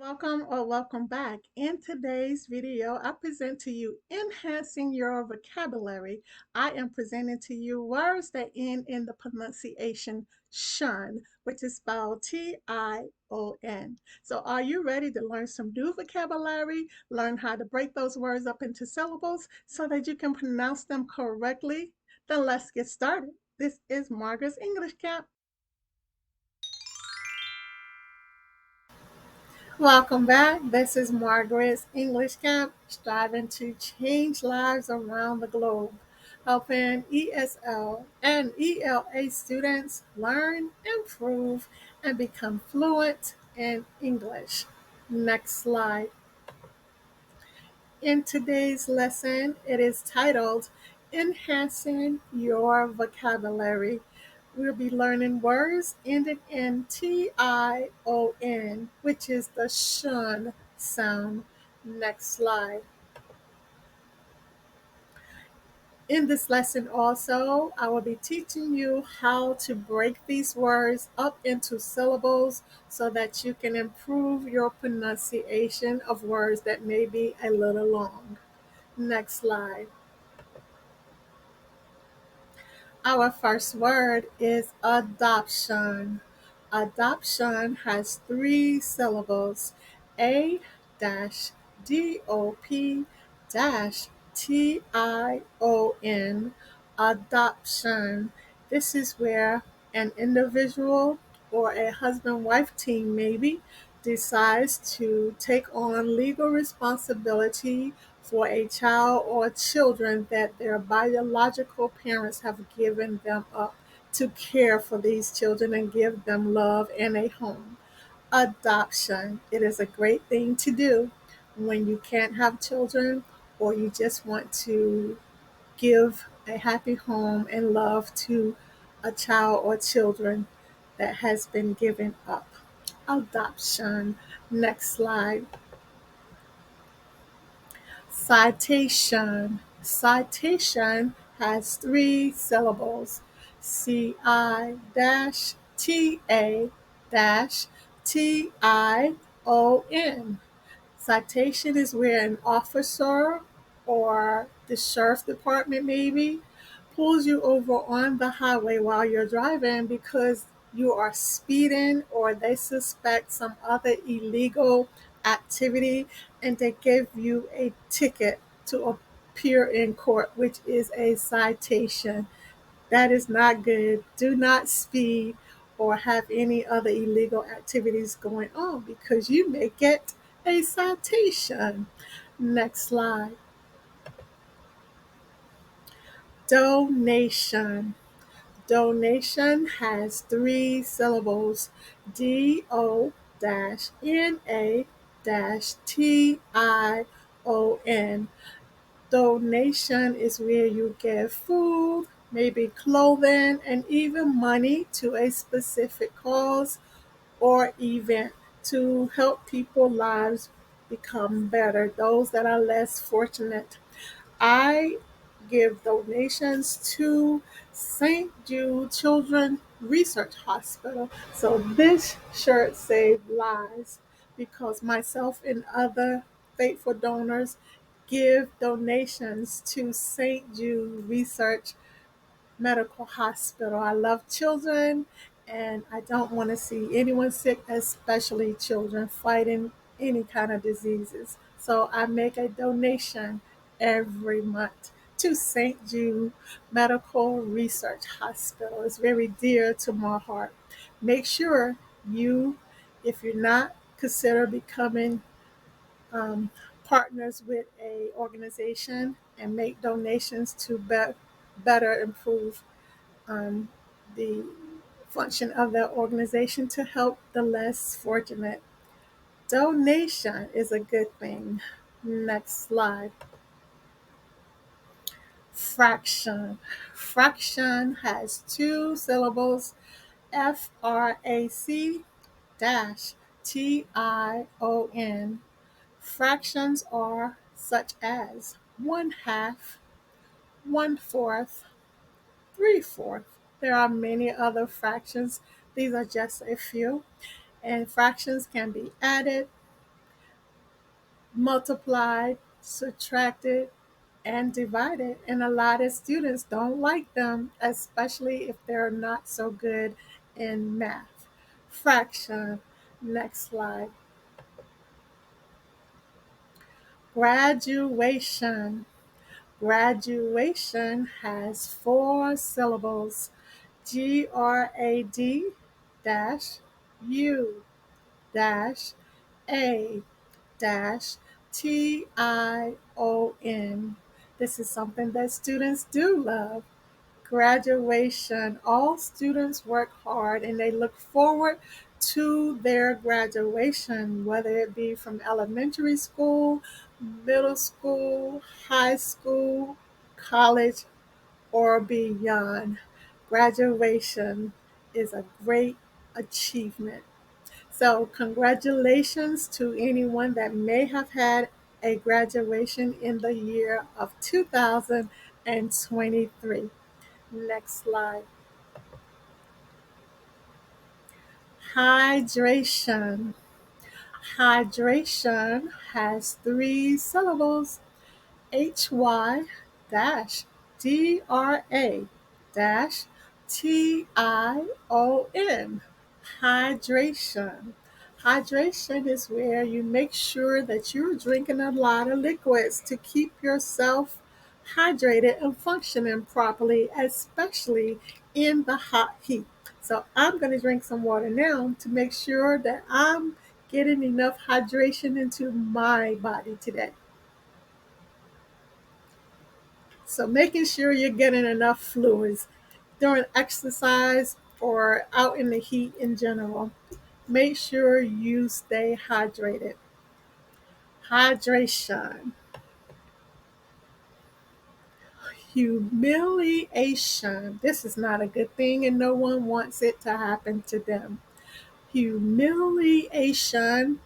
Welcome or welcome back. In today's video, I present to you enhancing your vocabulary. I am presenting to you words that end in the pronunciation shun, which is spelled Tion. So are you ready to learn some new vocabulary, learn how to break those words up into syllables so that you can pronounce them correctly? Then let's get started. This is Margaret's English Camp. Welcome back. This is Margaret's English Camp, striving to change lives around the globe, helping ESL and ELA students learn, improve, and become fluent in English. Next slide. In today's lesson, it is titled Enhancing Your Vocabulary. We'll be learning words ending in tion, which is the shun sound. Next slide. In this lesson also, I will be teaching you how to break these words up into syllables so that you can improve your pronunciation of words that may be a little long. Next slide. Our first word is adoption. Adoption has three syllables: A dash DOP dash TION. Adoption. This is where an individual or a husband-wife team maybe decides to take on legal responsibility for a child or children that their biological parents have given them up to care for these children and give them love and a home. Adoption. It is a great thing to do when you can't have children or you just want to give a happy home and love to a child or children that has been given up. Adoption. Next slide. Citation. Citation has three syllables: CI dash TA dash TION. Citation is where an officer or the sheriff department maybe pulls you over on the highway while you're driving because you are speeding or they suspect some other illegal activity and they give you a ticket to appear in court, which is a citation. That is not good. Do not speed or have any other illegal activities going on because you may get a citation. Next slide. Donation. Donation has three syllables: DO NA TION. Donation is where you give food, maybe clothing, and even money to a specific cause or event to help people's lives become better, those that are less fortunate. I give donations to St. Jude Children Research Hospital. So this shirt saved lives because myself and other faithful donors give donations to St. Jude Research Medical Hospital. I love children and I don't want to see anyone sick, especially children fighting any kind of diseases. So I make a donation every month to St. Jude Medical Research Hospital. It's very dear to my heart. Make sure you, if you're not, consider becoming um, partners with a organization and make donations to better improve um, the function of that organization to help the less fortunate. Donation is a good thing. Next slide. Fraction. Fraction has two syllables: FRAC dash TION. Fractions are such as 1/2, 1/4, 3/4. There are many other fractions. These are just a few. And fractions can be added, multiplied, subtracted, and divided. And a lot of students don't like them, especially if they're not so good in math. Fraction. Next slide. Graduation. Graduation has four syllables. GRAD dash U dash A dash TION. This is something that students do love. Graduation. All students work hard and they look forward to their graduation, whether it be from elementary school, middle school, high school, college, or beyond. Graduation is a great achievement. So, congratulations to anyone that may have had a graduation in the year of 2023. Next slide. Hydration. Hydration has three syllables. HY dash DRA dash TION. Hydration. Hydration is where you make sure that you're drinking a lot of liquids to keep yourself hydrated and functioning properly, especially in the hot heat. So I'm going to drink some water now to make sure that I'm getting enough hydration into my body today. So making sure you're getting enough fluids during exercise or out in the heat in general. Make sure you stay hydrated. Hydration. Humiliation. This is not a good thing and no one wants it to happen to them. Humiliation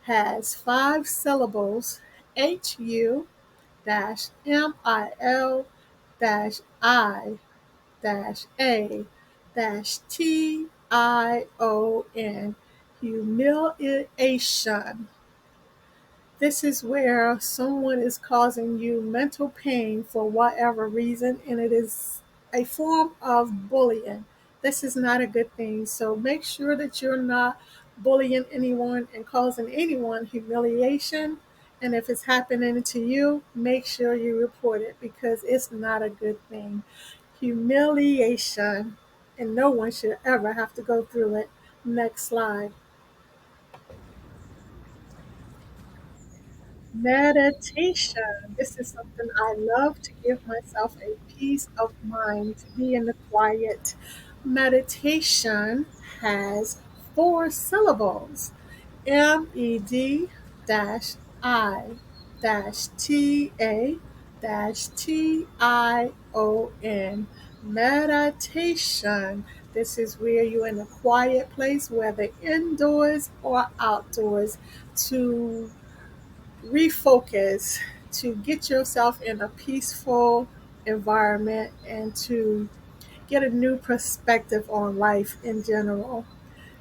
has five syllables. HU dash MIL dash I dash A dash TION. Humiliation. This is where someone is causing you mental pain for whatever reason, and it is a form of bullying. This is not a good thing. So make sure that you're not bullying anyone and causing anyone humiliation. And if it's happening to you, make sure you report it because it's not a good thing. Humiliation, and no one should ever have to go through it. Next slide. Meditation. This is something I love to give myself a peace of mind, to be in the quiet. Meditation has four syllables. MED dash I dash TA dash TION. Meditation. This is where you're in a quiet place, whether indoors or outdoors, to refocus, to get yourself in a peaceful environment and to get a new perspective on life in general.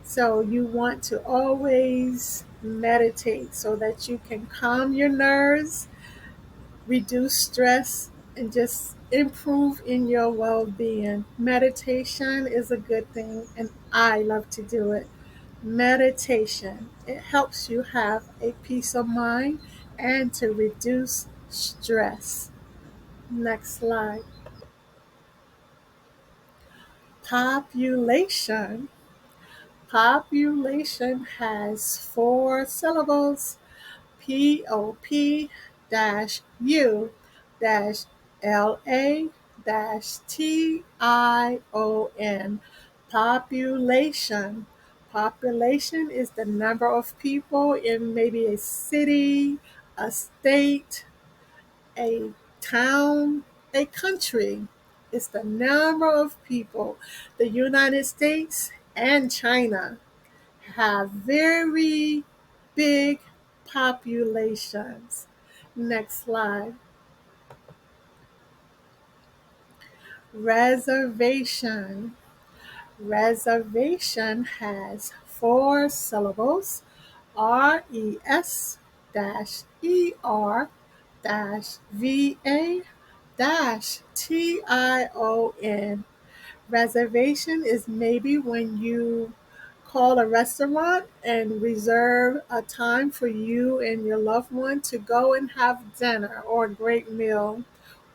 So, you want to always meditate so that you can calm your nerves, reduce stress, and just improve in your well being. Meditation is a good thing, and I love to do it. Meditation, it helps you have a peace of mind and to reduce stress. Next slide. Population. Population has four syllables. POP dash U dash LA dash TION. Population. Population is the number of people in maybe a city, a state, a town, a country. It's the number of people. The United States and China have very big populations. Next slide. Reservation. Reservation has four syllables. RES ER VA TION. Reservation is maybe when you call a restaurant and reserve a time for you and your loved one to go and have dinner or a great meal.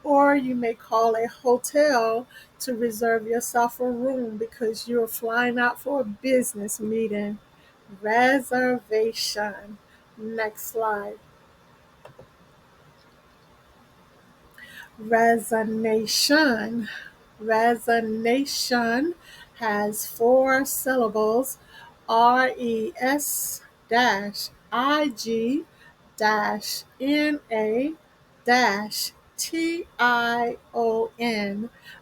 Or you may call a hotel to reserve yourself a room because you're flying out for a business meeting. Reservation. Next slide. Resonation. Resonation has four syllables: RES dash IG dash NA dash TION.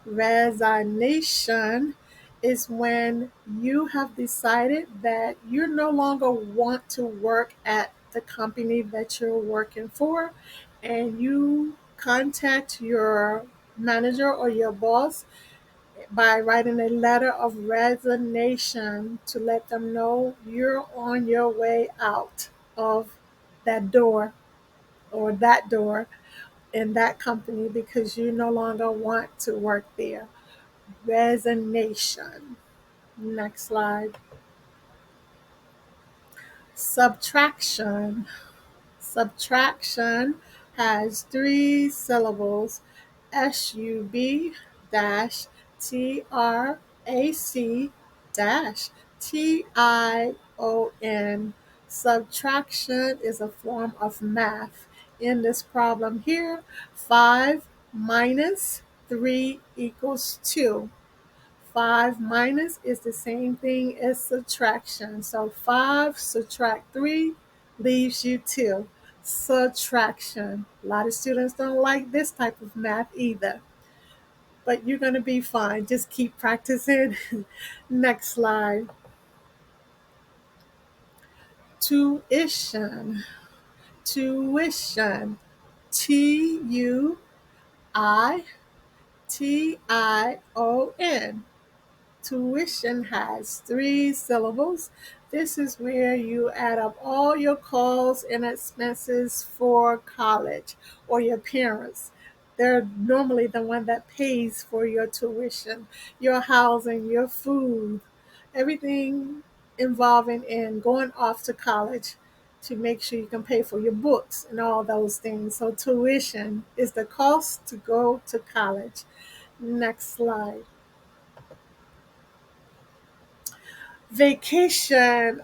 Resignation is when you have decided that you no longer want to work at the company that you're working for, and you contact your manager or your boss by writing a letter of resignation to let them know you're on your way out of that door or that door in that company because you no longer want to work there. Resignation. Next slide. Subtraction. Subtraction has three syllables: SUB dash TRAC dash TION. Subtraction is a form of math. In this problem here, 5 minus 3 equals 2. 5 minus is the same thing as subtraction. So 5 subtract 3 leaves you 2. Subtraction. A lot of students don't like this type of math either, but you're going to be fine. Just keep practicing. Next slide. Tuition. Tuition. TUITION. Tuition has three syllables. This is where you add up all your costs and expenses for college or your parents. They're normally the one that pays for your tuition, your housing, your food, everything involving in going off to college to make sure you can pay for your books and all those things. So tuition is the cost to go to college. Next slide. Vacation.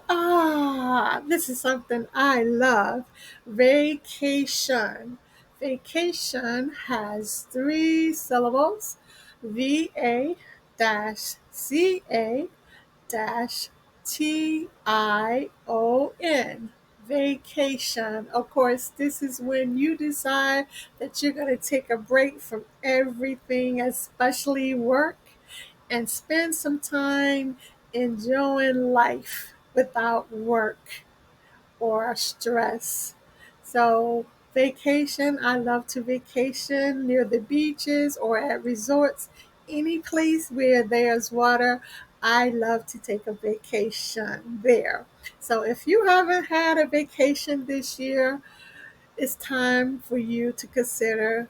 This is something I love. Vacation. Vacation has three syllables: VA dash CA dash TION. Vacation. Of course, this is when you decide that you're going to take a break from everything, especially work, and spend some time enjoying life without work or stress. So, vacation, I love to vacation near the beaches or at resorts. Any place where there's water, I love to take a vacation there. So, if you haven't had a vacation this year, it's time for you to consider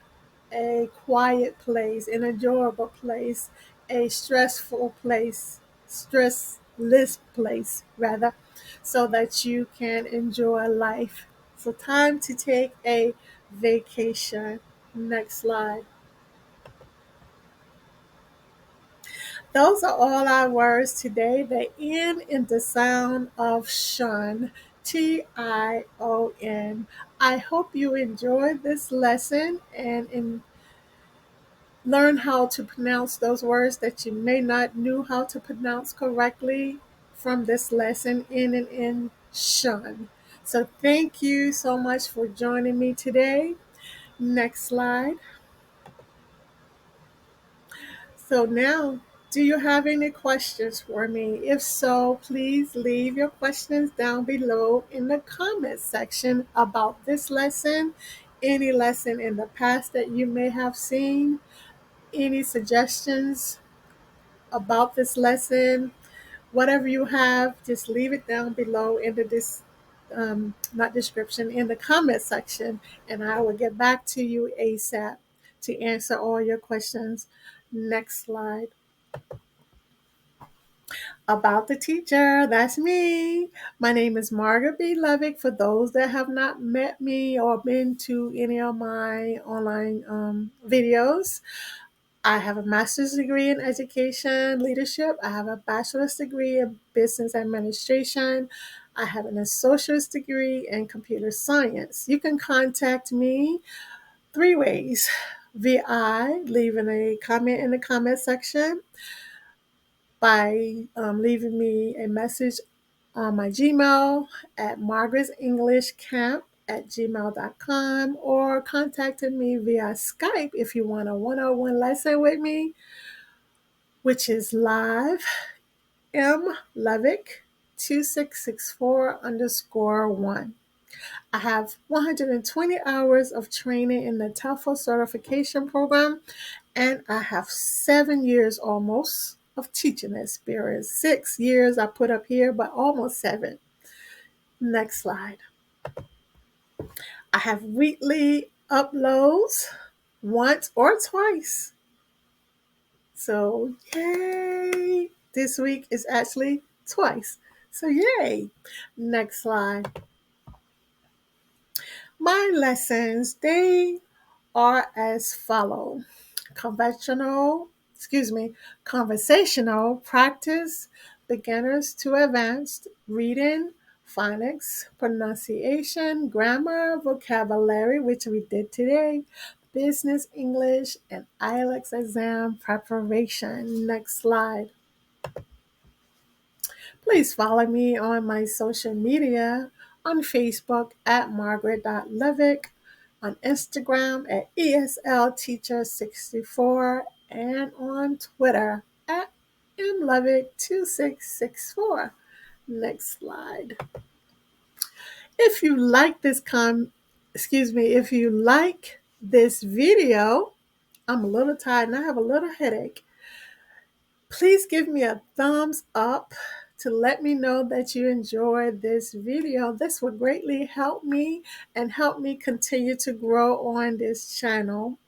a quiet place, an enjoyable place, a stressful place, stressless place, rather, so that you can enjoy life. So, time to take a vacation. Next slide. Those are all our words today. They end in the sound of shun. TION. I hope you enjoyed this lesson and learn how to pronounce those words that you may not knew how to pronounce correctly from this lesson, in and in shun. So thank you so much for joining me today. Next slide. So now, do you have any questions for me? If so, please leave your questions down below in the comment section about this lesson, any lesson in the past that you may have seen, any suggestions about this lesson, whatever you have, just leave it down below in the not description, in the comment section, and I will get back to you ASAP to answer all your questions. Next slide. About the teacher, that's me. My name is Margaret B. Levick. For those that have not met me or been to any of my online videos, I have a master's degree in education leadership. I have a bachelor's degree in business administration. I have an associate's degree in computer science. You can contact me three ways: via leaving a comment in the comment section, by leaving me a message on my Gmail at margaretsenglishcamp@gmail.com, or contacting me via Skype if you want a one-on-one lesson with me, which is live mlevick 2664_1. I have 120 hours of training in the TOEFL certification program, and I have 7 years almost of teaching experience. 6 years I put up here, but almost 7. Next slide. I have weekly uploads once or twice. So yay! This week is actually twice. So yay! Next slide. My lessons, they are as follow. Conversational practice, beginners to advanced, reading, phonics, pronunciation, grammar, vocabulary, which we did today, business English, and IELTS exam preparation. Next slide. Please follow me on my social media, on Facebook at margaret.levick, on Instagram at ESL Teacher64, and on Twitter at mlevick2664. Next slide. If you like if you like this video, I'm a little tired and I have a little headache. Please give me a thumbs up to let me know that you enjoyed this video. This would greatly help me and help me continue to grow on this channel.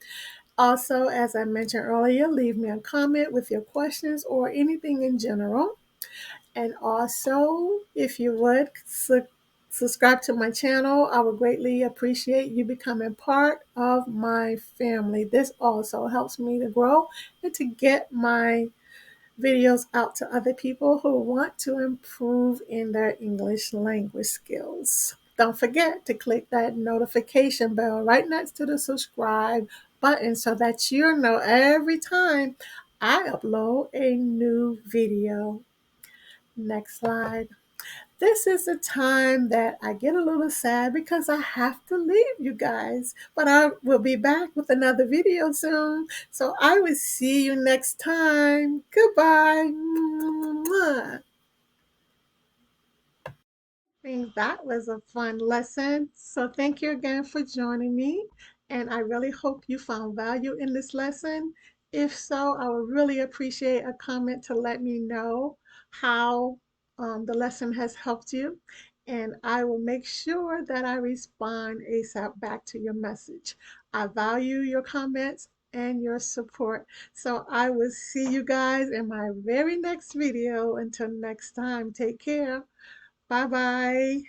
Also, as I mentioned earlier, leave me a comment with your questions or anything in general. And also, if you would subscribe to my channel, I would greatly appreciate you becoming part of my family. This also helps me to grow and to get my videos out to other people who want to improve in their English language skills. Don't forget to click that notification bell right next to the subscribe button so that you'll know every time I upload a new video. Next slide. This is the time that I get a little sad because I have to leave you guys, but I will be back with another video soon. So I will see you next time. Goodbye. Mwah. I think that was a fun lesson. So thank you again for joining me. And I really hope you found value in this lesson. If so, I would really appreciate a comment to let me know how the lesson has helped you. And I will make sure that I respond ASAP back to your message. I value your comments and your support. So I will see you guys in my very next video. Until next time, take care. Bye bye.